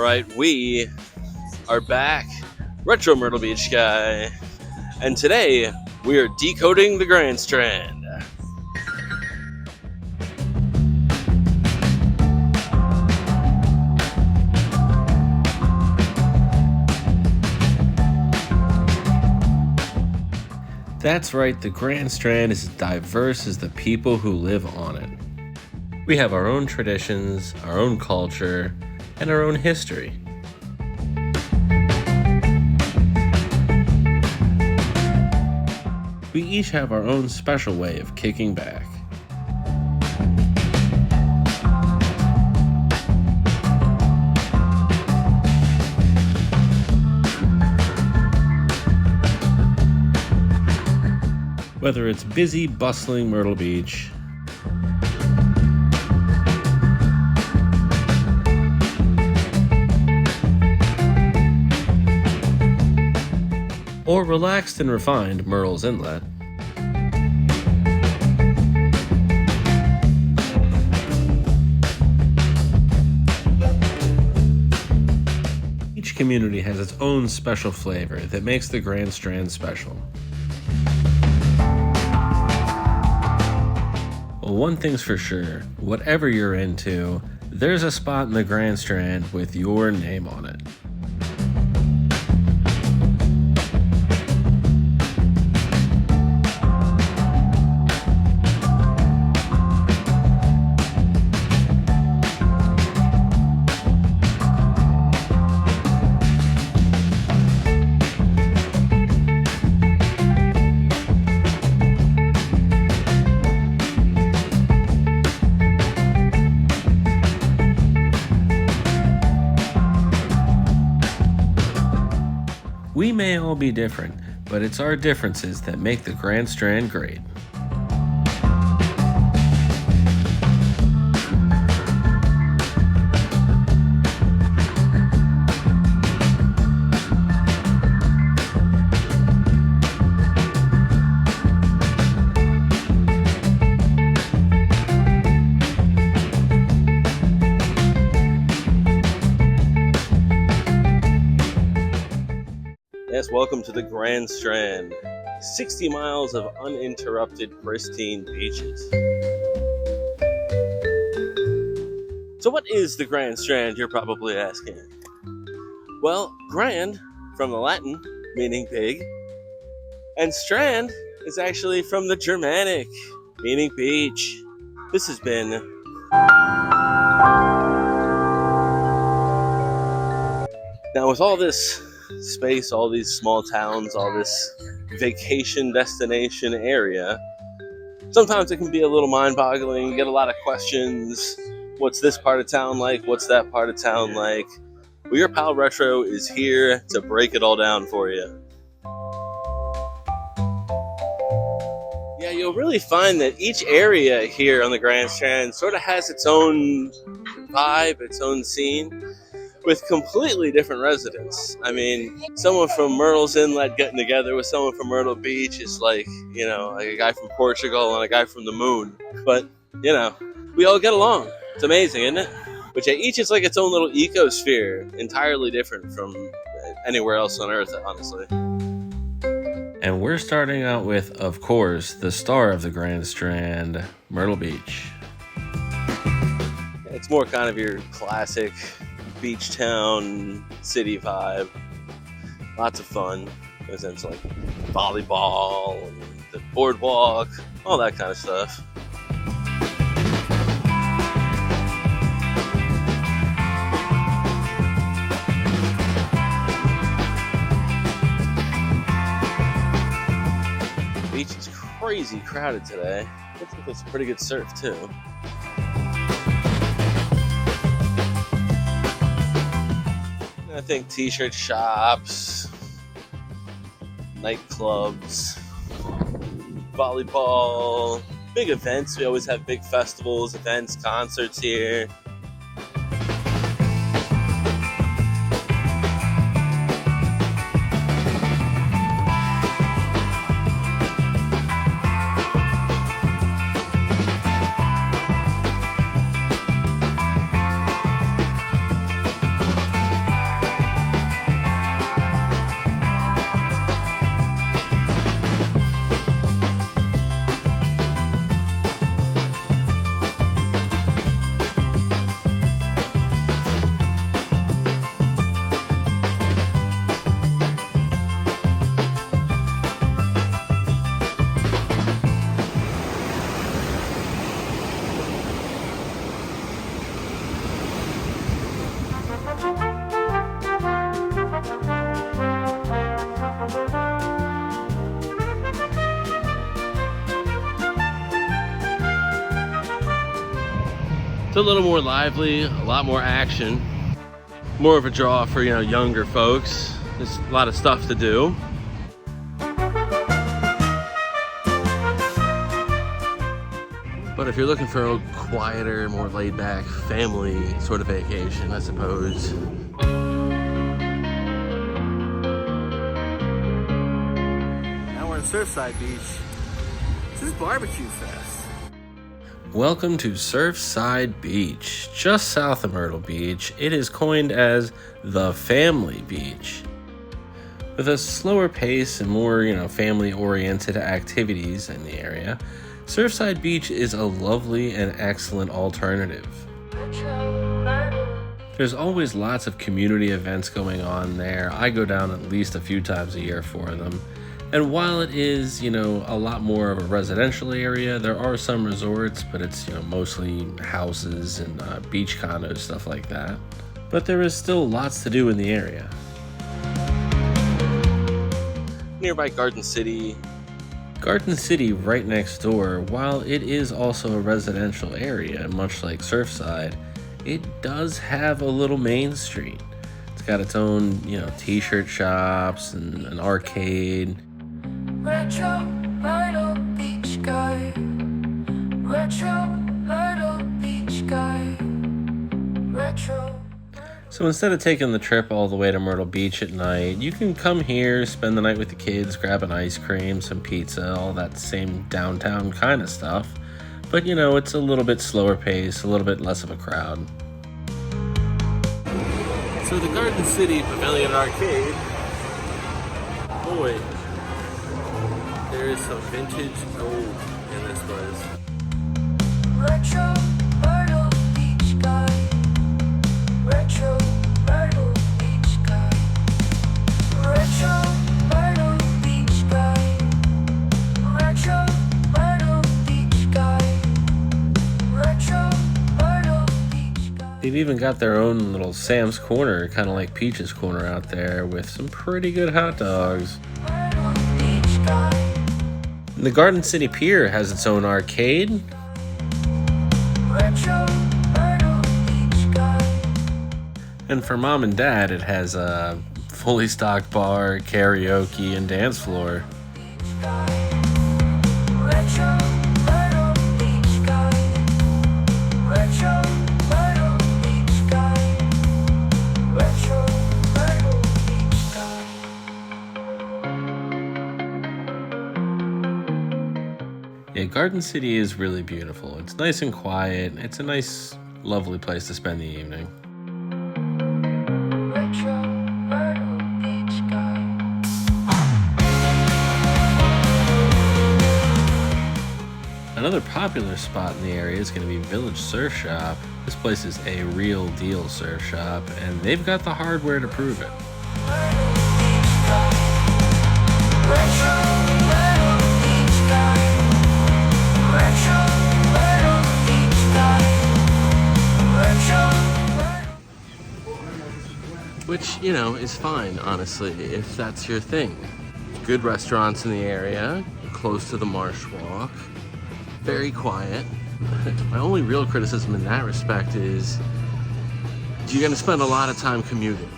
right, we are back, Retro Myrtle Beach Guy, and today we are decoding the Grand Strand. That's right, the Grand Strand is as diverse as the people who live on it. We have our own traditions, our own culture, and our own history. We each have our own special way of kicking back. Whether it's busy, bustling Myrtle Beach, or relaxed and refined Murrells Inlet, each community has its own special flavor that makes the Grand Strand special. Well, one thing's for sure, whatever you're into, there's a spot in the Grand Strand with your name on it. We may all be different, but it's our differences that make the Grand Strand great. Yes, welcome to the Grand Strand. 60 miles of uninterrupted, pristine beaches. So what is the Grand Strand, you're probably asking? Well, grand, from the Latin, meaning big, and strand is actually from the Germanic, meaning beach. This has been now with all this space, all these small towns, all this vacation destination area, sometimes it can be a little mind-boggling. You get a lot of questions. What's this part of town like? What's that part of town like? Well, your pal Retro is here to break it all down for you. Yeah, you'll really find that each area here on the Grand Strand sort of has its own vibe, its own scene, with completely different residents. I mean, someone from Murrells Inlet getting together with someone from Myrtle Beach is like, like a guy from Portugal and a guy from the moon. But, we all get along. It's amazing, isn't it? But yeah, each is like its own little ecosphere, entirely different from anywhere else on Earth, honestly. And we're starting out with, of course, the star of the Grand Strand, Myrtle Beach. It's more kind of your classic beach town, city vibe. Lots of fun. Goes into like volleyball and the boardwalk, all that kind of stuff. The beach is crazy crowded today. Looks like there's pretty good surf too. I think t-shirt shops, nightclubs, volleyball, big events. We always have big festivals, events, concerts here. It's a little more lively, a lot more action, more of a draw for, you know, younger folks. There's a lot of stuff to do. But if you're looking for a quieter, more laid-back family sort of vacation, I suppose. Now we're in Surfside Beach. This is Barbecue Fest. Welcome to Surfside Beach, just south of Myrtle Beach. It is coined as the family beach. With a slower pace and more, family-oriented activities in the area, Surfside Beach is a lovely and excellent alternative. There's always lots of community events going on there. I go down at least a few times a year for them. And while it is, a lot more of a residential area, there are some resorts, but it's, mostly houses and beach condos, stuff like that. But there is still lots to do in the area. Nearby Garden City, right next door, while it is also a residential area, much like Surfside, it does have a little main street. It's got its own, t-shirt shops and an arcade. Retro Myrtle Beach Guy. Retro Myrtle Beach Guy. Retro. So instead of taking the trip all the way to Myrtle Beach at night, you can come here, spend the night with the kids, grab an ice cream, some pizza, all that same downtown kind of stuff. But it's a little bit slower pace, a little bit less of a crowd. So the Garden City Pavilion Arcade, boy, there is some vintage gold in this place. Retro Myrtle Beach Guy. Retro Myrtle Beach Guy. Retro Myrtle Beach Guy. Retro Myrtle Beach Guy. Retro Myrtle Beach Guy. They've even got their own little Sam's Corner, kind of like Peach's Corner out there, with some pretty good hot dogs. Myrtle Beach Guy. The Garden City Pier has its own arcade. Retro Myrtle Beach Guy. And for mom and dad, it has a fully stocked bar, karaoke, and dance floor. Retro Myrtle Beach Guy. Retro Myrtle Beach Guy. Retro Myrtle Beach Guy. Yeah, Garden City is really beautiful. It's nice and quiet. It's a nice, lovely place to spend the evening. Retro Myrtle Beach Guy. Another popular spot in the area is going to be Village Surf Shop. This place is a real deal surf shop, and they've got the hardware to prove it. Myrtle Beach Guy. Retro Myrtle Beach Guy. Retro Myrtle Beach Guy. Retro Which, is fine, honestly, if that's your thing. Good restaurants in the area, close to the Marsh Walk, very quiet. My only real criticism in that respect is you're going to spend a lot of time commuting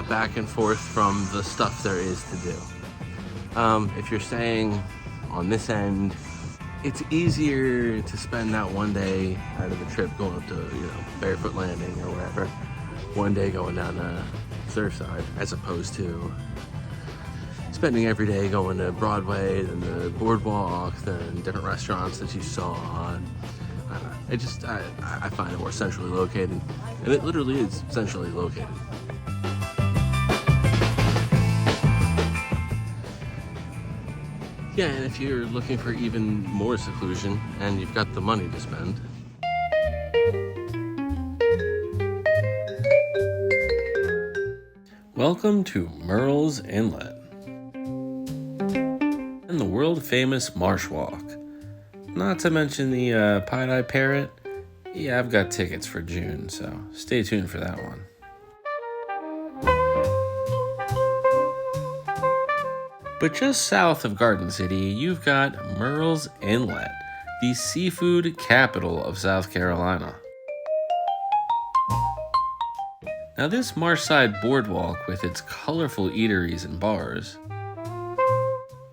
back and forth from the stuff there is to do. If you're staying on this end, it's easier to spend that one day out of the trip going up to, Barefoot Landing or wherever, one day going down to Surfside, as opposed to spending every day going to Broadway, then the boardwalk, then different restaurants that you saw. I don't know. I find it more centrally located, and it literally is centrally located. Yeah, and if you're looking for even more seclusion and you've got the money to spend, welcome to Murrells Inlet and the world-famous Marsh Walk. Not to mention the Pied-Eye Parrot. Yeah, I've got tickets for June, so stay tuned for that one. But just south of Garden City, you've got Murrells Inlet, the seafood capital of South Carolina. Now, this Marshside boardwalk with its colorful eateries and bars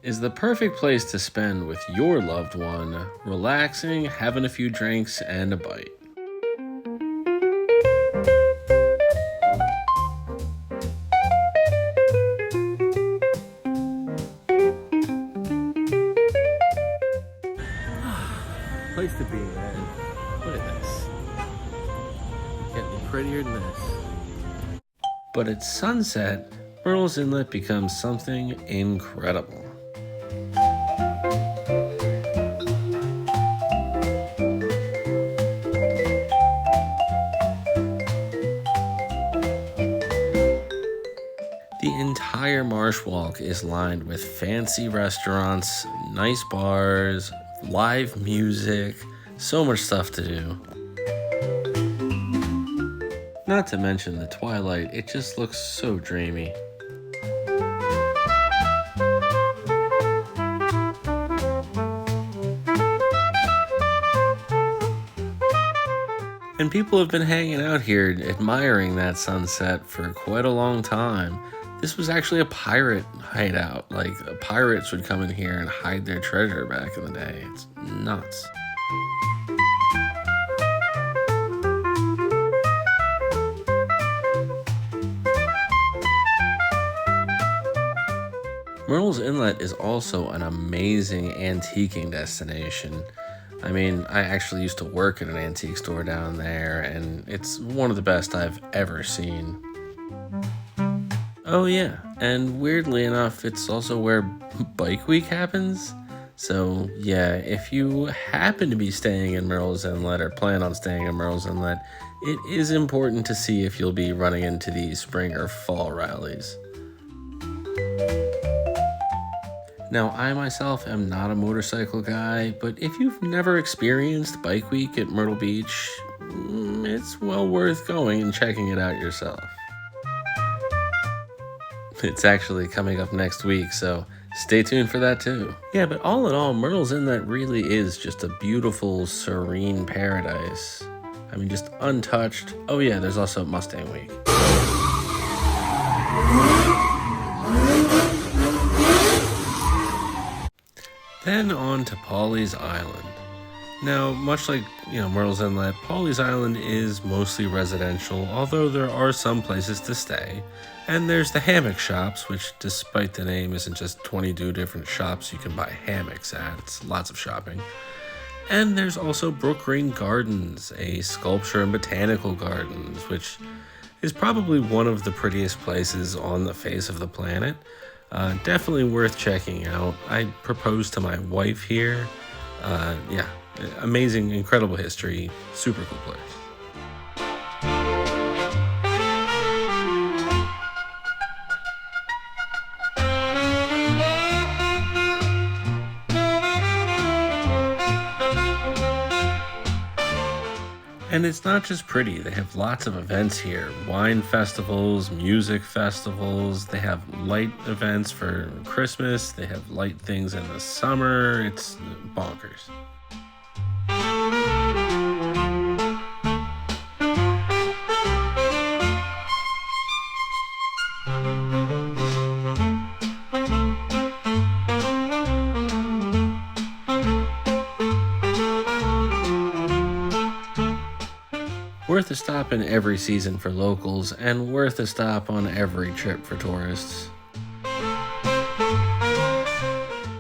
is the perfect place to spend with your loved one, relaxing, having a few drinks, and a bite. Place to be, man. Look at this. Getting prettier than this. But at sunset, Murrells Inlet becomes something incredible. The entire marsh walk is lined with fancy restaurants, nice bars, live music, so much stuff to do. Not to mention the twilight, it just looks so dreamy. And people have been hanging out here admiring that sunset for quite a long time. This was actually a pirate hideout. Like, pirates would come in here and hide their treasure back in the day. It's nuts. Murrells Inlet is also an amazing antiquing destination. I mean, I actually used to work at an antique store down there, and it's one of the best I've ever seen. Oh yeah, and weirdly enough, it's also where Bike Week happens. So yeah, if you happen to be staying in Murrells Inlet or plan on staying in Murrells Inlet, it is important to see if you'll be running into the spring or fall rallies. Now, I myself am not a motorcycle guy, but if you've never experienced Bike Week at Myrtle Beach, it's well worth going and checking it out yourself. It's actually coming up next week, so stay tuned for that too. Yeah, but all in all, Myrtle's Inlet really is just a beautiful, serene paradise. I mean, just untouched. Oh yeah, there's also Mustang Week. Then on to Pawleys Island. Now, much like, Murrells Inlet, Pawleys Island is mostly residential, although there are some places to stay. And there's the hammock shops, which despite the name isn't just 22 different shops you can buy hammocks at, it's lots of shopping. And there's also Brook Green Gardens, a sculpture and botanical gardens, which is probably one of the prettiest places on the face of the planet. Definitely worth checking out. I proposed to my wife here. Yeah, amazing, incredible history, super cool place. And it's not just pretty, they have lots of events here. Wine festivals, music festivals, they have light events for Christmas, they have light things in the summer, it's bonkers. Worth a stop in every season for locals, and worth a stop on every trip for tourists.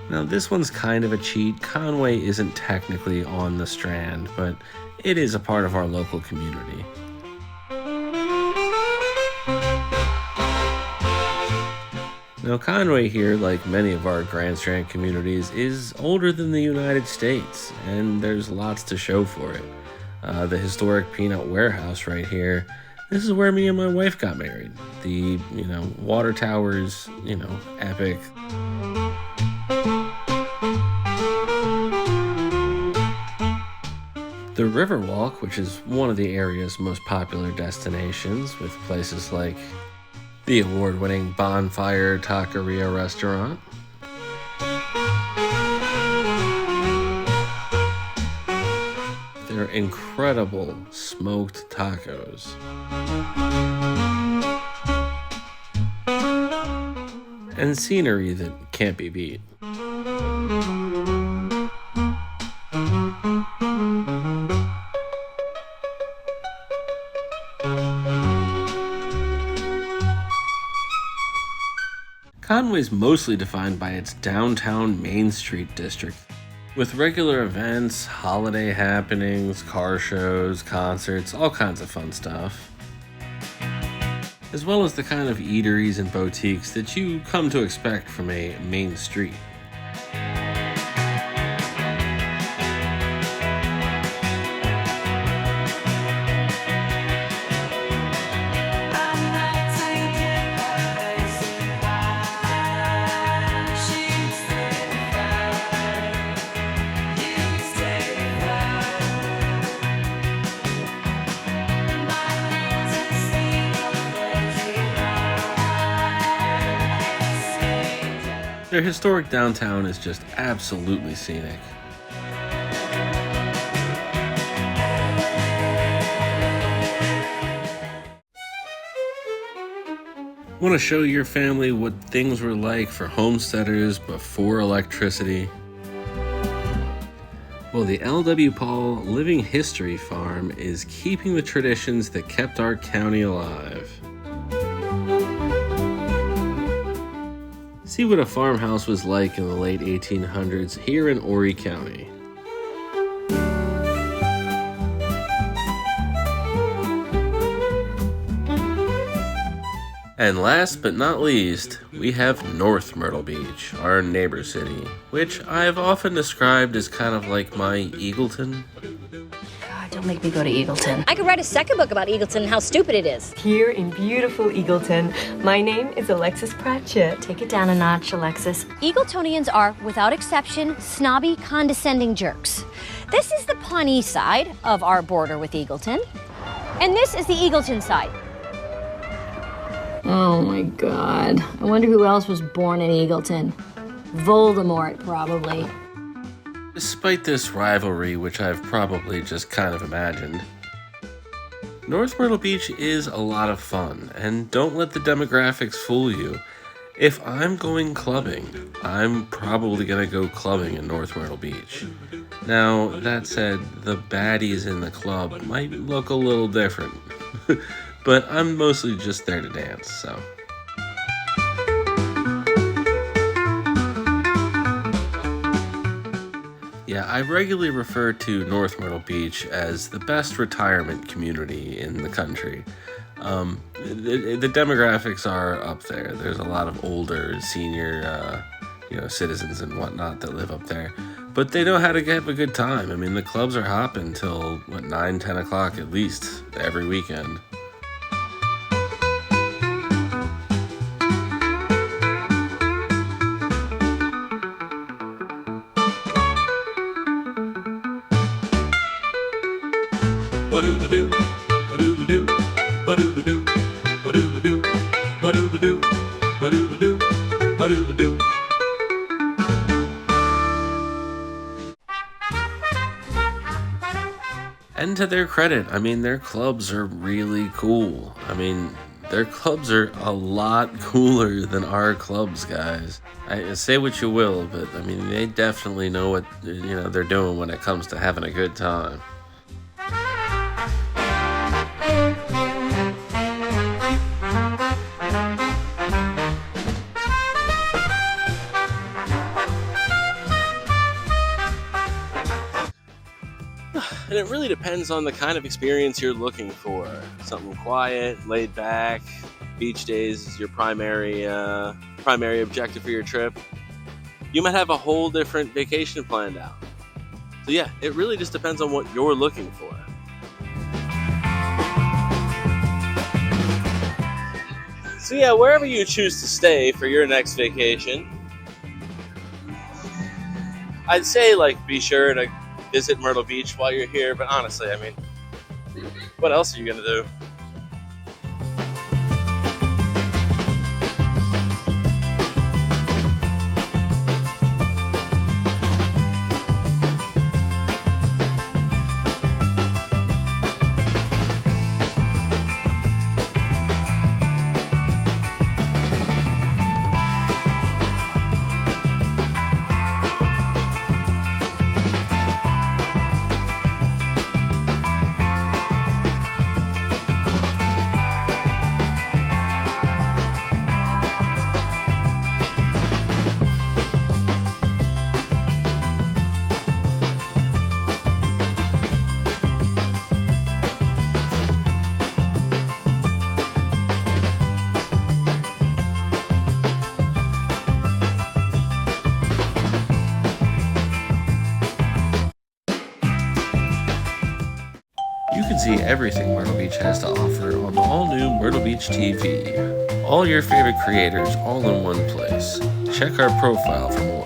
Now this one's kind of a cheat. Conway isn't technically on the Strand, but it is a part of our local community. Now Conway here, like many of our Grand Strand communities, is older than the United States, and there's lots to show for it. The historic Peanut Warehouse right here. This is where me and my wife got married. The, water towers, epic. The Riverwalk, which is one of the area's most popular destinations, with places like the award-winning Bonfire Taqueria restaurant, their incredible smoked tacos. And scenery that can't be beat. Conway's mostly defined by its downtown Main Street district, with regular events, holiday happenings, car shows, concerts, all kinds of fun stuff. As well as the kind of eateries and boutiques that you come to expect from a main street. Their historic downtown is just absolutely scenic. Want to show your family what things were like for homesteaders before electricity? Well, the L.W. Paul Living History Farm is keeping the traditions that kept our county alive. See what a farmhouse was like in the late 1800s here in Horry County. And last but not least, we have North Myrtle Beach, our neighbor city, which I've often described as kind of like my Eagleton. God, don't make me go to Eagleton. I could write a second book about Eagleton and how stupid it is. Here in beautiful Eagleton, my name is Alexis Pratchett. Take it down a notch, Alexis. Eagletonians are, without exception, snobby, condescending jerks. This is the Pawnee side of our border with Eagleton, and this is the Eagleton side. Oh my God. I wonder who else was born in Eagleton. Voldemort, probably. Despite this rivalry, which I've probably just kind of imagined, North Myrtle Beach is a lot of fun, and don't let the demographics fool you. If I'm going clubbing, I'm probably gonna go clubbing in North Myrtle Beach. Now, that said, the baddies in the club might look a little different, but I'm mostly just there to dance, so. Yeah, I regularly refer to North Myrtle Beach as the best retirement community in the country. The demographics are up there. There's a lot of older, senior, citizens and whatnot that live up there. But they know how to have a good time. I mean, the clubs are hopping till, 9, 10 o'clock at least every weekend. And to their credit, their clubs are really cool. Their clubs are a lot cooler than our clubs, guys. I say what you will, but they definitely know what they're doing when it comes to having a good time. And it really depends on the kind of experience you're looking for. Something quiet, laid back, beach days is your primary objective for your trip. You might have a whole different vacation planned out. So yeah, it really just depends on what you're looking for. So yeah, wherever you choose to stay for your next vacation, I'd say be sure to visit Myrtle Beach while you're here, but honestly, what else are you gonna do? everything Myrtle Beach has to offer on the all-new Myrtle Beach TV. All your favorite creators all in one place. Check our profile for more.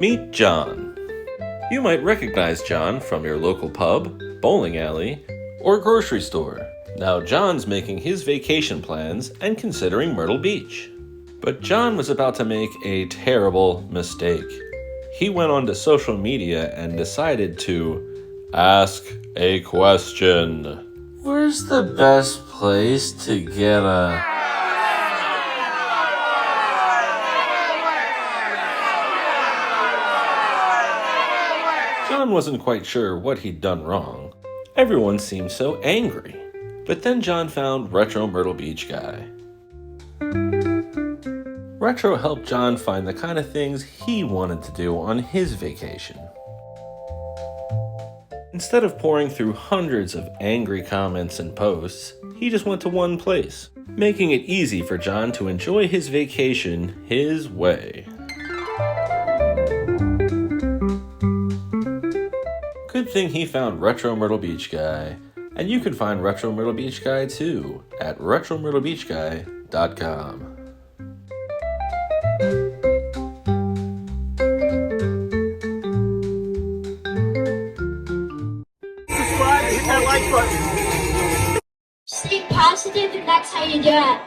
Meet John. You might recognize John from your local pub, bowling alley, or grocery store. Now John's making his vacation plans and considering Myrtle Beach. But John was about to make a terrible mistake. He went onto social media and decided to ask a question. Where's the best place to get a... John wasn't quite sure what he'd done wrong. Everyone seemed so angry. But then John found Retro Myrtle Beach Guy. Retro helped John find the kind of things he wanted to do on his vacation. Instead of pouring through hundreds of angry comments and posts, he just went to one place, making it easy for John to enjoy his vacation his way. Good thing he found Retro Myrtle Beach Guy, and you can find Retro Myrtle Beach Guy too at retromyrtlebeachguy.com. Stay positive, and that's how you do it.